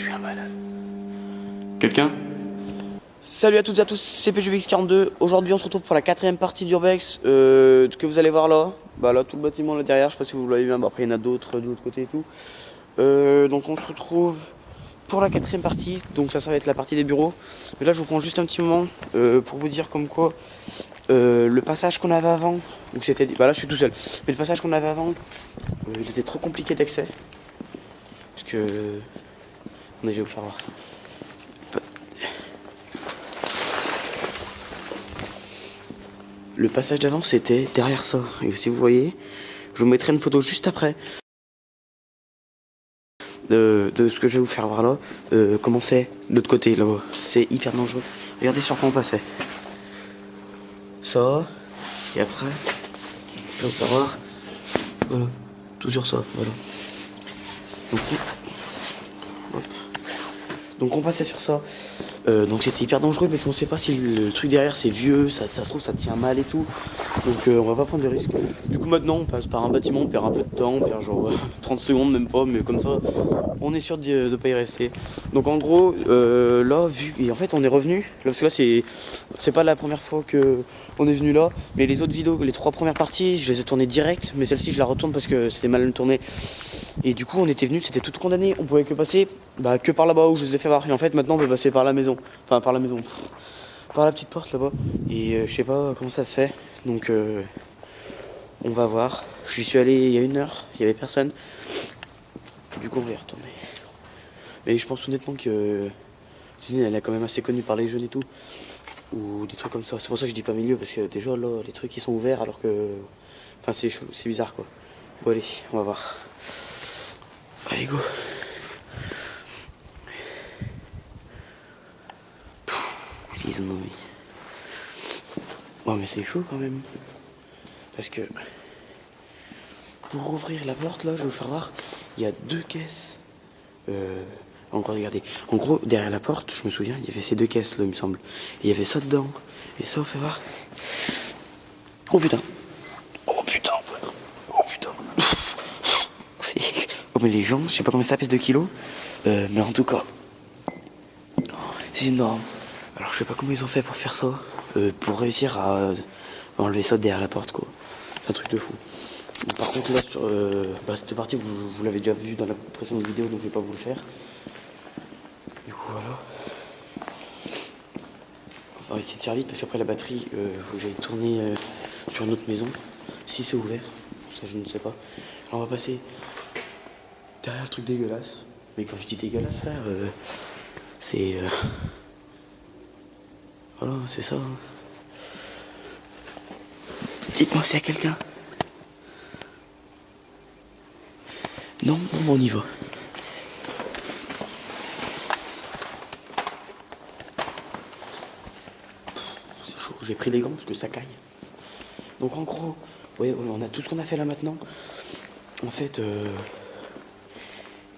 suis un malade. Quelqu'un? Salut à toutes et à tous, c'est PGVX42. Aujourd'hui on se retrouve pour la quatrième partie d'Urbex que vous allez voir là. Bah là tout le bâtiment là derrière, je sais pas si vous l'avez vu, bon, après il y en a d'autres de l'autre côté et tout. Donc on se retrouve pour la quatrième partie, donc ça va être la partie des bureaux. Mais là je vous prends juste un petit moment pour vous dire comme quoi le passage qu'on avait avant, donc c'était, bah là je suis tout seul, mais le passage qu'on avait avant, il était trop compliqué d'accès. Parce que, on je vais vous faire voir. Le passage d'avant c'était derrière ça, et si vous voyez, je vous mettrai une photo juste après de ce que je vais vous faire voir là, comment c'est de l'autre côté là-bas, c'est hyper dangereux. Regardez sur quoi on passait. Ça, et après, je vais vous faire voir, voilà, tout sur ça, voilà. Donc on passait sur ça. Donc c'était hyper dangereux parce qu'on sait pas si le truc derrière c'est vieux, ça se trouve ça tient mal et tout. Donc on va pas prendre de risques. Du coup maintenant on passe par un bâtiment, on perd un peu de temps, on perd genre 30 secondes même pas, mais comme ça on est sûr de pas y rester. Donc en gros là vu, et en fait on est revenu, là, parce que là c'est pas la première fois que on est venu là, mais les autres vidéos, les 3 premières parties je les ai tournées direct, mais celle-ci je la retourne parce que c'était mal tourné. Et du coup on était venu, c'était tout condamné, on pouvait que passer que par là-bas où je vous ai fait voir. Et en fait maintenant on peut passer par la maison. Enfin par la maison. Par la petite porte là-bas. Et je sais pas comment ça se fait. Donc on va voir. J'y suis allé il y a 1 heure, il y avait personne. Du coup on va y retourner. Mais je pense honnêtement que elle est quand même assez connue par les jeunes et tout. Ou des trucs comme ça. C'est pour ça que je dis pas milieu, parce que déjà là les trucs ils sont ouverts alors que. Enfin c'est chelou, c'est bizarre quoi. Bon allez, on va voir. Allez go. Les ennemis. Bon mais c'est chaud quand même. Parce que pour ouvrir la porte là, je vais vous faire voir, il y a 2 caisses. Encore regardez. En gros, derrière la porte, je me souviens, il y avait ces 2 caisses là, il me semble. Et il y avait ça dedans. Et ça, on fait voir. Oh putain. Oh putain. Oh putain. Oh mais les gens, je sais pas combien ça pèse de kilos. Mais en tout cas, c'est énorme. Alors je sais pas comment ils ont fait pour faire ça. Pour réussir à enlever ça derrière la porte quoi. C'est un truc de fou. Par contre là sur cette partie vous l'avez déjà vu dans la précédente vidéo, donc je vais pas vous le faire. Du coup voilà. On va essayer de faire vite parce qu'après la batterie faut que j'aille tourner sur une autre maison. Si c'est ouvert, ça je ne sais pas. Alors on va passer derrière le truc dégueulasse. Mais quand je dis dégueulasse frère, c'est voilà, c'est ça. Dites-moi s'il y a quelqu'un. Non, on y va. C'est chaud, j'ai pris les gants parce que ça caille. Donc en gros, ouais, on a tout ce qu'on a fait là maintenant. En fait,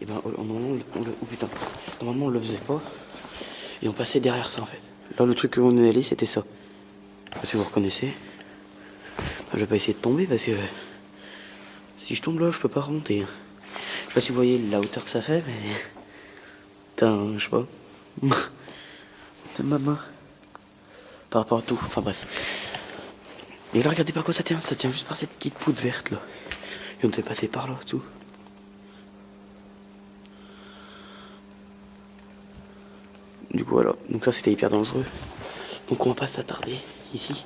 et ben, normalement, oh putain, normalement on le faisait pas. Et on passait derrière ça en fait. Là, le truc qu'on est allé, c'était ça. Je sais pas si vous reconnaissez. Je vais pas essayer de tomber parce que si je tombe là, je peux pas remonter. Je sais pas si vous voyez la hauteur que ça fait, mais. Putain, je sais pas. Putain, maman. Par rapport à tout, enfin bref. Et là, regardez par quoi ça tient. Ça tient juste par cette petite poutre verte là. Et on te fait passer par là, tout. Du coup, voilà. Donc, ça, c'était hyper dangereux. Donc, on va pas s'attarder ici.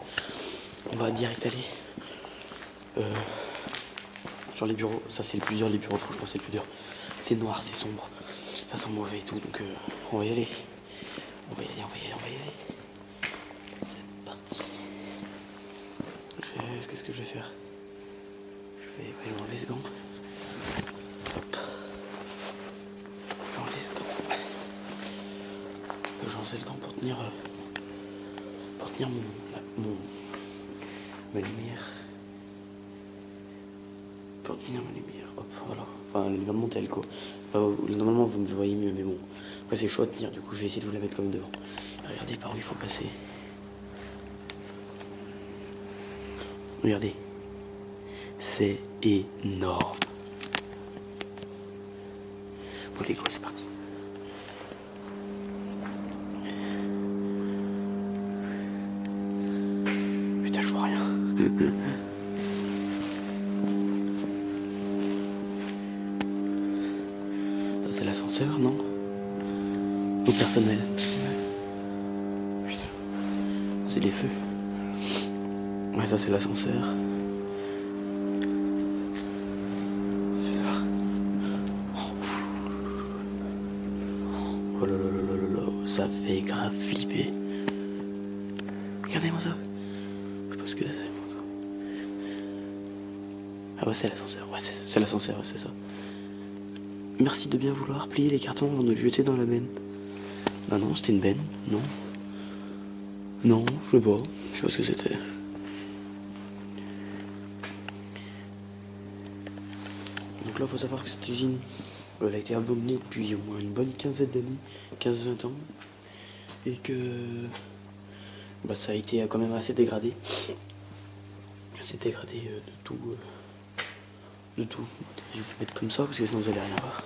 On va direct aller sur les bureaux. Ça, c'est le plus dur, les bureaux. Franchement, c'est le plus dur. C'est noir, c'est sombre. Ça sent mauvais et tout. Donc, on va y aller. On va y aller, on va y aller, on va y aller. C'est parti. Qu'est-ce que je vais faire? Je vais enlever ce gant. Hop. Je vais enlever ce gant. J'ai enlevé le gant pour tenir ma lumière. Pour tenir ma lumière. Hop, voilà. Enfin, la montelle quoi. Normalement, vous me voyez mieux, mais bon. Après, c'est chaud à tenir, du coup, je vais essayer de vous la mettre comme devant. Regardez par où il faut passer. Regardez. C'est énorme. Bon, les gars, c'est parti. Ça c'est l'ascenseur, non? Au personnel. Putain. C'est les feux. Ouais, ça c'est l'ascenseur. Oh là là là là là, ça fait grave flipper. Regardez-moi ça. Je sais pas ce que c'est. Ah ouais, c'est l'ascenseur. Ouais, c'est l'ascenseur, ouais, c'est ça. Merci de bien vouloir plier les cartons avant de les jeter dans la benne. Ah non, c'était une benne, non. Non, je sais pas ce que c'était. Donc là, faut savoir que cette usine, elle a été abandonnée depuis au moins une bonne quinzaine d'années, 15-20 ans. Et que bah, ça a été quand même assez dégradé. Assez dégradé de tout. De tout. Je vais vous mettre comme ça parce que sinon vous allez rien voir.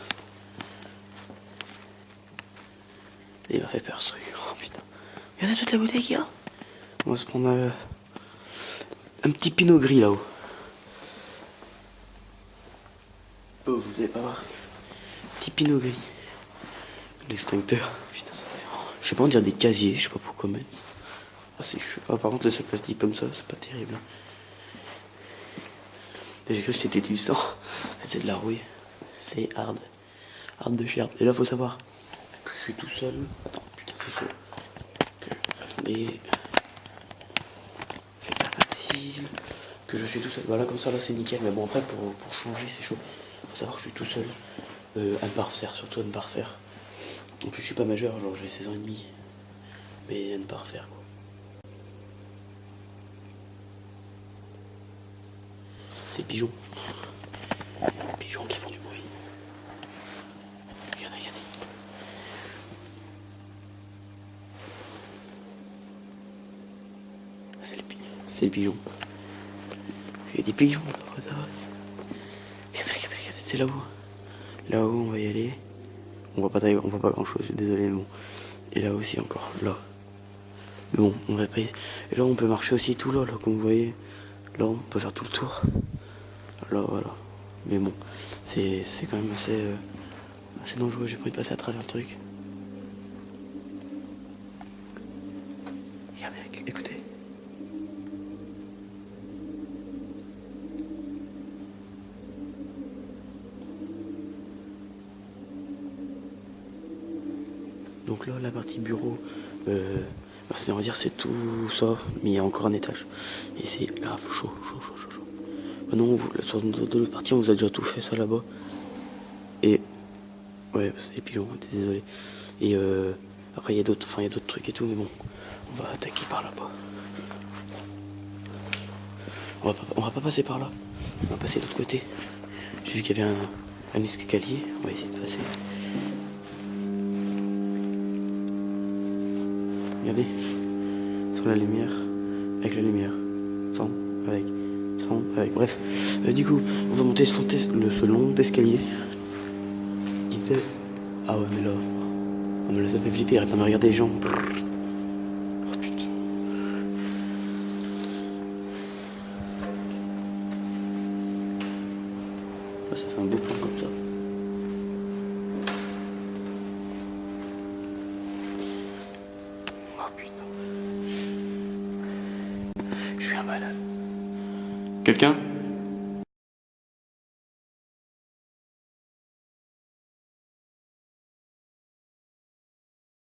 Et il m'a fait peur ce truc. Oh putain. Regardez toute la bouteille qu'il y a. On va se prendre un petit pinot gris là-haut. Oh, vous allez pas voir. Petit pinot gris. L'extincteur. Putain, ça fait. Je sais pas, on dirait des casiers. Je sais pas pourquoi mettre. Ah, c'est chaud. Ah, par contre, le sac plastique comme ça, c'est pas terrible. J'ai cru que c'était du sang. C'est de la rouille. C'est hard. Hard de chez hard. Et là, faut savoir que je suis tout seul. Attends, putain, c'est chaud. Attendez. C'est pas facile. Que je suis tout seul. Voilà, comme ça, là, c'est nickel. Mais bon, après, pour changer, c'est chaud. Faut savoir que je suis tout seul. À ne pas refaire, surtout à ne pas refaire. En plus, je suis pas majeur, genre j'ai 16 ans et demi. Mais à ne pas refaire, quoi. C'est les pigeons. Les pigeons qui font du bruit. Regardez, regardez. C'est les pigeons. Il y a des pigeons là, ça va. Regardez, regardez, regardez, c'est là-haut. Là-haut, on va y aller. On voit pas grand chose, je suis désolé, mais bon. Et là aussi encore, là. Mais bon, on va pas. Et là, on peut marcher aussi tout là, comme vous voyez. Là, on peut faire tout le tour. Là, voilà. Mais bon, c'est quand même assez dangereux. J'ai pas envie de passer à travers le truc. Regardez, écoutez. Donc là, la partie bureau, on va dire c'est tout ça, mais il y a encore un étage. Et c'est grave chaud. Bah non, sur l'autre partie, on vous a déjà tout fait ça là-bas. Et ouais, c'est les pigeons, désolé. Et après, il y a d'autres trucs et tout, mais bon, on va attaquer par là-bas. On va pas passer par là, on va passer de l'autre côté. J'ai vu qu'il y avait un escalier, on va essayer de passer. Regardez, sans la lumière, avec la lumière, sans, avec, bref. Du coup, on va monter ce long escalier qui fait. Ah ouais, mais là. Oh, mais là, ça fait flipper, arrête de me regarder les gens. Oh putain. Là, ça fait un beau plan comme ça. Oh putain. Je suis un malade. Quelqu'un?